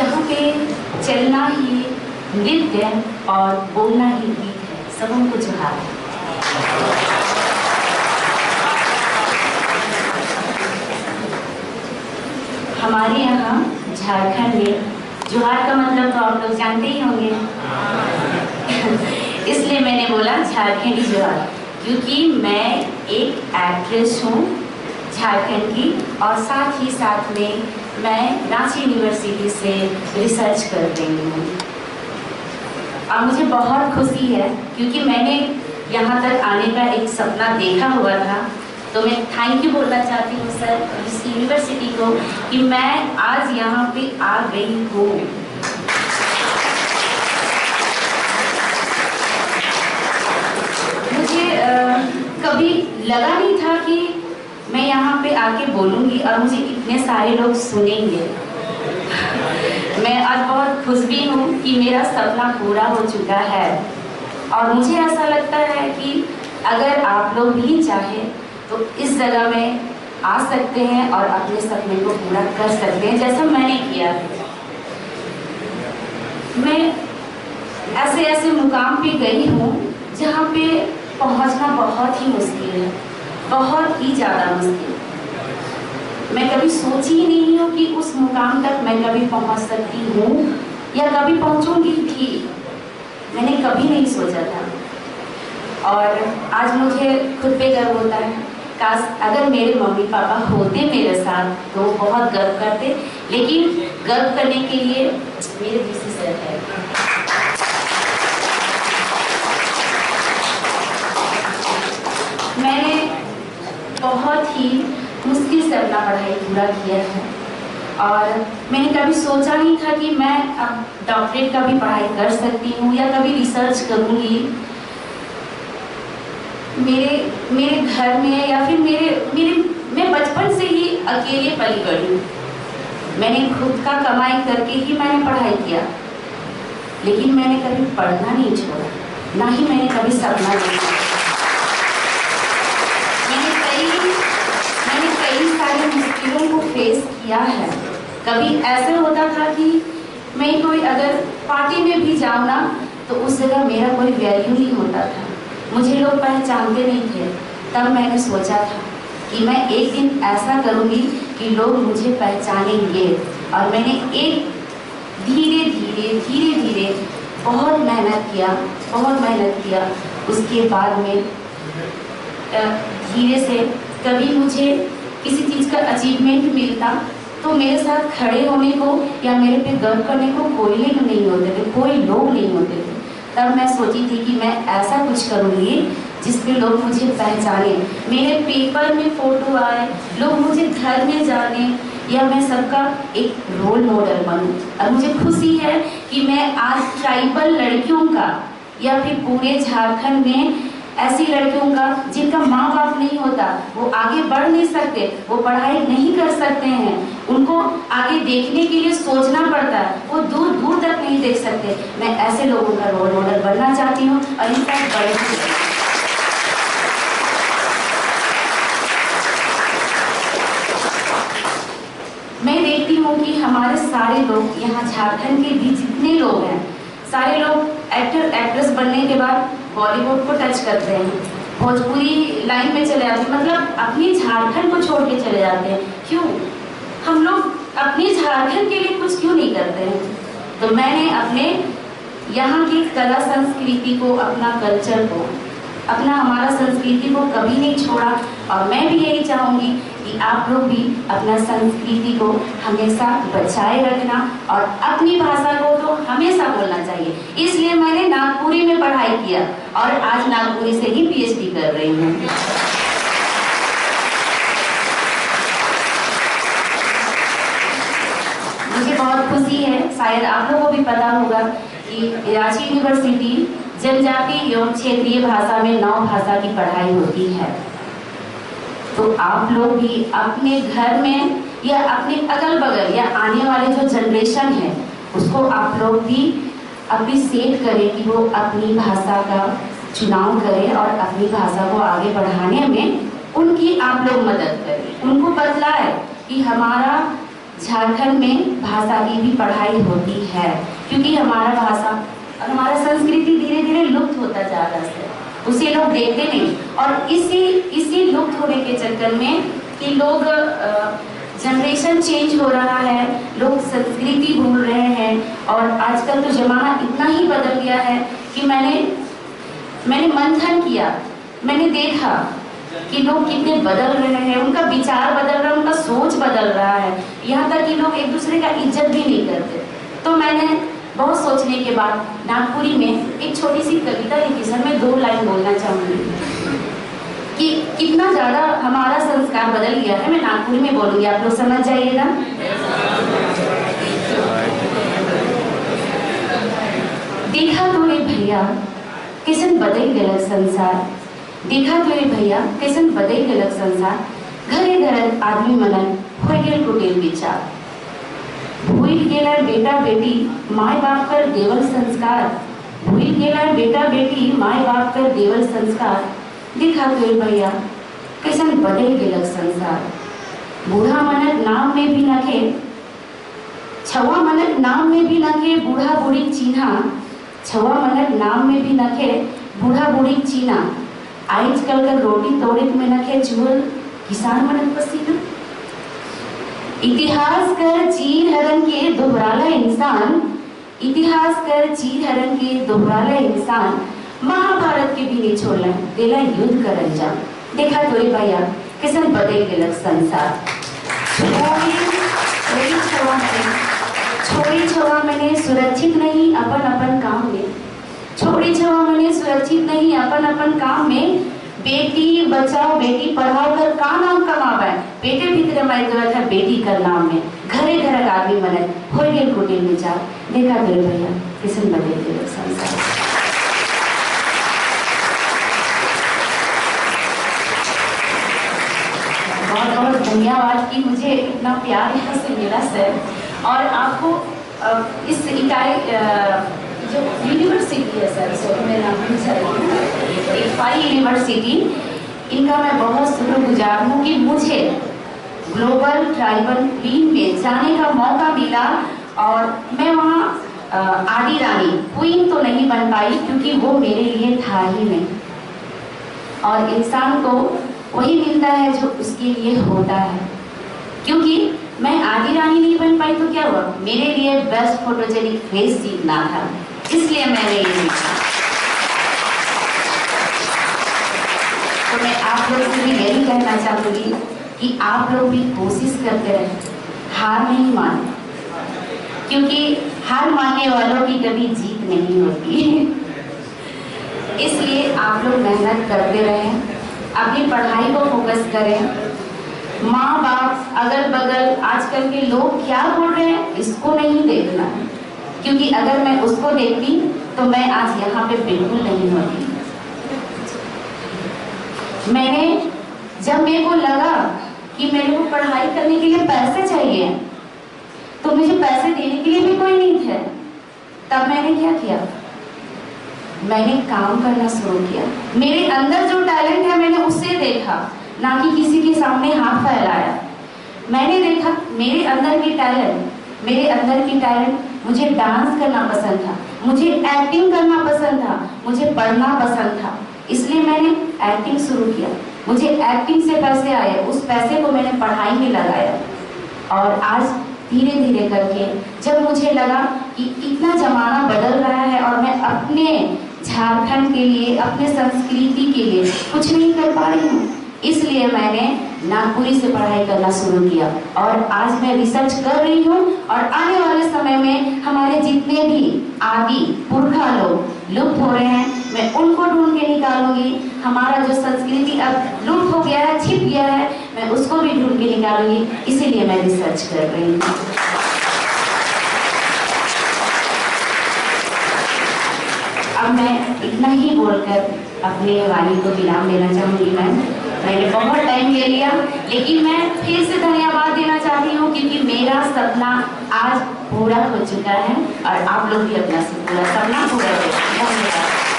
जहाँ पे चलना ही नृत्य और बोलना ही गीत है। सबों को जोहार। हमारे यहाँ झारखंड में जोहार का मतलब तो आप लोग जानते ही होंगे। इसलिए मैंने बोला झारखंडी जोहार, क्योंकि मैं एक एक्ट्रेस हूँ झारखंड की, और साथ ही साथ में मैं रांची यूनिवर्सिटी से रिसर्च कर रही हूँ। और मुझे बहुत खुशी है क्योंकि मैंने यहाँ तक आने का एक सपना देखा हुआ था। तो मैं थैंक यू बोलना चाहती हूँ सर इस यूनिवर्सिटी को कि मैं आज यहाँ पे आ गई हूँ। मुझे कभी लगा नहीं था कि मैं यहाँ पे आके बोलूँगी और मुझे इतने सारे लोग सुनेंगे। मैं आज बहुत खुश भी हूँ कि मेरा सपना पूरा हो चुका है। और मुझे ऐसा लगता है कि अगर आप लोग भी चाहें तो इस जगह में आ सकते हैं और अपने सपने को पूरा कर सकते हैं, जैसा मैंने किया। मैं ऐसे ऐसे मुकाम पे गई हूँ जहाँ पे पहुँचना बहुत ही मुश्किल है, बहुत ही ज़्यादा मुश्किल। मैं कभी सोची ही नहीं हूँ कि उस मुकाम तक मैं कभी पहुँच सकती हूँ या कभी पहुँचूंगी भी। मैंने कभी नहीं सोचा था और आज मुझे खुद पे गर्व होता है। काश अगर मेरे मम्मी पापा होते मेरे साथ तो बहुत गर्व करते, लेकिन गर्व करने के लिए मेरे पीछे सर है। मैंने बहुत ही मुश्किल से अपना पढ़ाई पूरा किया है और मैंने कभी सोचा नहीं था कि मैं अब डॉक्टरेट का भी पढ़ाई कर सकती हूँ या कभी रिसर्च करूँगी। मेरे घर में या फिर मैं बचपन से ही अकेले पली बड़ी हूँ। मैंने खुद का कमाई करके ही मैंने पढ़ाई किया, लेकिन मैंने कभी पढ़ना नहीं छोड़ा, ना ही मैंने कभी सपना देखा। मैंने कई सारी मुश्किलों को फेस किया है। कभी ऐसा होता था कि मैं कोई अगर पार्टी में भी जाऊँ ना तो उस जगह मेरा कोई वैल्यू नहीं होता था, मुझे लोग पहचानते नहीं थे। तब मैंने सोचा था कि मैं एक दिन ऐसा करूँगी कि लोग मुझे पहचानेंगे। और मैंने एक धीरे धीरे बहुत मेहनत किया। उसके बाद में धीरे से कभी मुझे किसी चीज़ का अचीवमेंट मिलता तो मेरे साथ खड़े होने को या मेरे पे गर्व करने को कोई नहीं होते थे, कोई लोग नहीं होते थे। तब मैं सोची थी कि मैं ऐसा कुछ करूँगी जिसपे लोग मुझे पहचाने, मेरे पेपर में फ़ोटो आए, लोग मुझे घर में जाने, या मैं सबका एक रोल मॉडल बनूँ। और मुझे खुशी है कि मैं आज ट्राइबल लड़कियों का या फिर पूरे झारखंड में ऐसी लड़कियों का जिनका माँ बाप नहीं होता, वो आगे बढ़ नहीं सकते, वो पढ़ाई नहीं कर सकते हैं, उनको आगे देखने के लिए सोचना पड़ता है, वो दूर दूर तक नहीं देख सकते। मैं ऐसे लोगों का रोल मॉडल बनना चाहती हूँ और इनका बड़े मैं देखती हूँ कि हमारे सारे लोग यहाँ झारखंड के भी जितने लोग हैं, सारे लोग एक्टर एक्ट्रेस बनने के बाद बॉलीवुड को टच करते हैं, भोजपुरी लाइन में चले जाते हैं, मतलब अपनी झारखंड को छोड़ के चले जाते हैं। क्यों? हम लोग अपने झारखंड के लिए कुछ क्यों नहीं करते हैं? तो मैंने अपने यहाँ की कला संस्कृति को, अपना कल्चर को, अपना हमारा संस्कृति को कभी नहीं छोड़ा। और मैं भी यही चाहूँगी कि आप लोग भी अपना संस्कृति को हमेशा बचाए रखना और अपनी भाषा को तो हमेशा बोलना चाहिए। इसलिए मैंने नागपुरी में पढ़ाई किया और आज नागपुरी से ही PhD कर रही हूँ। मुझे बहुत खुशी है, शायद आप लोगों को भी पता होगा कि रांची यूनिवर्सिटी जनजातीय एवं क्षेत्रीय भाषा में 9 भाषा की पढ़ाई होती है। तो आप लोग भी अपने घर में या अपने अगल बगल या आने वाले जो जनरेशन है उसको आप लोग भी अप्रिशिएट करें कि वो अपनी भाषा का चुनाव करें और अपनी भाषा को आगे बढ़ाने में उनकी आप लोग मदद करें। उनको बतलाएं कि हमारा झारखंड में भाषा की भी पढ़ाई होती है, क्योंकि हमारा भाषा और हमारा संस्कृति धीरे धीरे लुप्त होता जा रहा है, उसे लोग देखते नहीं। और इसी लुप्त होने के चक्कर में कि लोग जनरेशन चेंज हो रहा है, लोग संस्कृति भूल रहे हैं। और आजकल तो जमाना इतना ही बदल गया है कि मैंने मंथन किया, मैंने देखा कि लोग कितने बदल रहे हैं, उनका विचार बदल रहा है, उनका सोच बदल रहा है, यहाँ तक कि लोग एक दूसरे का इज्जत भी नहीं करते। तो मैंने बहुत सोचने के बाद नागपुरी में एक छोटी सी कविता लिखी। सर मैं 2 लाइन बोलना चाहूँगी कि कितना ज़्यादा हमारा संस्कार बदल गया है। मैं नागपुरी में बोलूँगी, आप लोग समझ जाइएगा। देखा तो रे भैया कैसन बदल गया संसार, देखा तो रे भैया कैसन बदल गया संसार, घरे घरे आदमी मनन हो गेल कुटिल विचार, भूल गेला बेटा बेटी माय बाप कर देवल संस्कार, भूल गेला बेटा बेटी माय बाप कर देवल संस्कार, देखा तो रे भैया कैसन बदल गया संसार, बूढ़ा मनन नाम में भी नखे, छवा मनन नाम में भी नखे, बूढ़ा बूढ़ी चीन्हा, छवा मनन नाम में भी नखे, बूढ़ा बूढ़ी चीना, आज कल का रोटी तोड़े में नखे चूल किसान मनन पसीना। इतिहास कर चीर हरण के दोहराला इंसान, इतिहास कर चीर हरण के दोहराला इंसान, महाभारत के भी नहीं छोड़ला देला युद्ध कर अंजाम, देखा तो रे भैया कैसन बदल गेलक संसार। छोड़ी छवा मैंने सुरक्षित नहीं अपन अपन काम में, छोड़ी छवा मैंने सुरक्षित नहीं अपन अपन काम में, बेटी बचाओ बेटी पढ़ाओ कर का नाम कमावे, बेटे भीतर माई जरूरत है बेटी कर नाम में, घरे घर आदमी मने हो गेल कुटिल विचार, देखा तो रे भैया कैसन बदल गेलक संसार। बहुत बहुत धन्यवाद कि मुझे इतना प्यार यहाँ से मिला सर। और आपको इस इकाई जो यूनिवर्सिटी है सर, सॉरी मैं नाम नहीं चाहिए, इफाई यूनिवर्सिटी, इनका मैं बहुत शुक्रगुजार हूँ कि मुझे ग्लोबल ट्राइबल क्वीन में जाने का मौका मिला। और मैं वहाँ आदि रानी क्वीन तो नहीं बन पाई क्योंकि वो मेरे लिए था ही नहीं, और इंसान को वही मिलता है जो उसके लिए होता है। क्योंकि मैं आदि रानी नहीं बन पाई तो क्या हुआ, मेरे लिए बेस्ट फोटोजेनिक फेस सीखना था, इसलिए मैंने ये सीखा। तो मैं आप लोग से भी यही कहना चाहूँगी कि आप लोग भी कोशिश करते रहे, हार नहीं माने, क्योंकि हार मानने वालों की कभी जीत नहीं होती। इसलिए आप लोग मेहनत करते रहें, अपनी पढ़ाई को फोकस करें। माँ बाप अगल बगल आजकल के लोग क्या बोल रहे हैं इसको नहीं देखना है, क्योंकि अगर मैं उसको देखती तो मैं आज यहाँ पे बिल्कुल नहीं होती। जब मेरे को लगा कि मेरे को पढ़ाई करने के लिए पैसे चाहिए तो मुझे पैसे देने के लिए भी कोई नहीं थे, तब मैंने क्या किया, मैंने काम करना शुरू किया। मेरे अंदर जो टैलेंट है मैंने उसे देखा, ना कि किसी के सामने हाथ फैलाया। मैंने देखा मेरे अंदर की टैलेंट, मुझे डांस करना पसंद था, मुझे एक्टिंग करना पसंद था, मुझे पढ़ना पसंद था, इसलिए मैंने एक्टिंग शुरू किया। मुझे एक्टिंग से पैसे आए, उस पैसे को मैंने पढ़ाई में लगाया। और आज धीरे धीरे करके जब मुझे लगा कि इतना जमाना बदल रहा है और मैं अपने झारखंड के लिए, अपने संस्कृति के लिए कुछ नहीं कर पा रही हूँ, इसलिए मैंने नागपुरी से पढ़ाई करना शुरू किया। और आज मैं रिसर्च कर रही हूँ और आने वाले समय में हमारे जितने भी आदि पुरखा लोग लुप्त हो रहे हैं, मैं उनको ढूंढ के निकालूंगी। हमारा जो संस्कृति अब लुप्त हो गया है, छिप गया है, मैं उसको भी ढूंढ के निकालूंगी, इसीलिए मैं रिसर्च कर रही हूँ। अब मैं इतना ही बोलकर अपने वाणी को विराम देना चाहूँगी। मैंने बहुत टाइम ले लिया, लेकिन मैं फिर से धन्यवाद देना चाहती हूँ क्योंकि मेरा सपना आज पूरा हो चुका है और आप लोग भी अपना सपना पूरा करें। धन्यवाद।